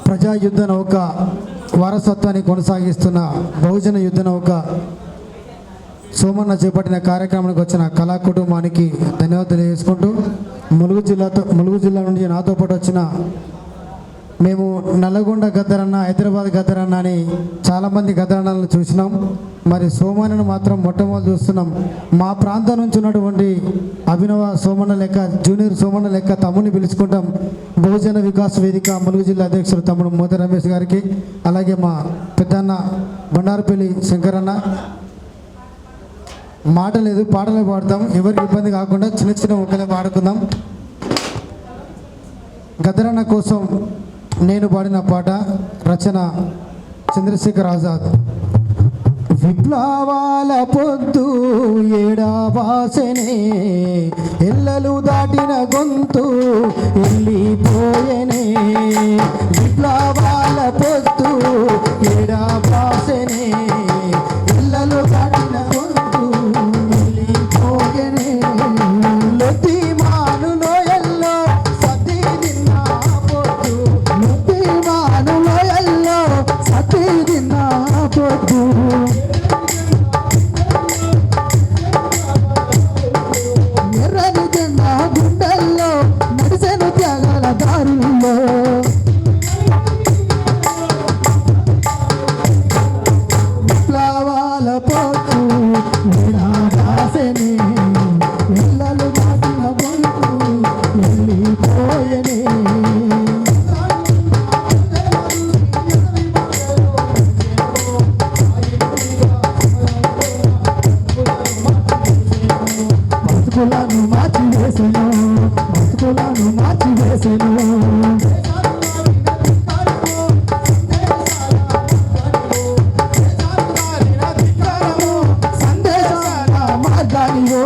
ప్రజా యుద్ధ నౌక వారసత్వాన్ని కొనసాగిస్తున్న బహుజన యుద్ధ నౌక సోమన్న చేపట్టిన కార్యక్రమానికి వచ్చిన కళా కుటుంబానికి ధన్యవాదాలు తెలియజేసుకుంటూ ములుగు జిల్లా నుండి నాతో పాటు వచ్చిన మేము నల్లగొండ గద్దరన్న, హైదరాబాద్ గద్దరన్న అని చాలామంది గద్దరన్నలను చూసినాం. మరి సోమన్నను మాత్రం మొట్టమొదటి చూస్తున్నాం. మా ప్రాంతం నుంచి ఉన్నటువంటి అభినవ సోమన్న లెక్క, జూనియర్ సోమన్న లెక్క తమ్ముని పిలుచుకుంటాం. బహుజన వికాస్ వేదిక ములుగు జిల్లా అధ్యక్షుడు తమ్ముడు మోద రమేష్ గారికి, అలాగే మా పెద్దన్న బండారుపల్లి శంకరన్న. మాట లేదు, పాటలే పాడతాం. ఎవరికి ఇబ్బంది కాకుండా చిన్న చిన్న ముక్కలే పాడుకుందాం. గద్దరన్న కోసం నేను పాడిన పాట రచన చంద్రశేఖర్ ఆజాద్. విప్లవాల పొద్దు ఏడావాసనే, ఎల్లలు దాటిన గొంతు వెళ్ళిపోయనే. విప్లవాల పొద్దు ఏడావాసనే, ఎల్లలు దాటిన గొంతు వెళ్ళిపోయనే. లొత్తి మానులో ఎల్లో సతీ దిన్న పొద్దు, లొత్తి మానులో ఎల్లో సతీ దిన్న పొద్దు. ఎర్రని జెండా గుండెల్లో నడిసెను త్యాగాల దారుల్లో. విప్లవాల పొద్దు నిరాశనే, ఇళ్ళలు దాటిన గొంతు వెళ్ళిపోయనే. బతుకులను మార్చివేసెను, బతుకులను మార్చివేసెను. సందేశాల మార్గానివో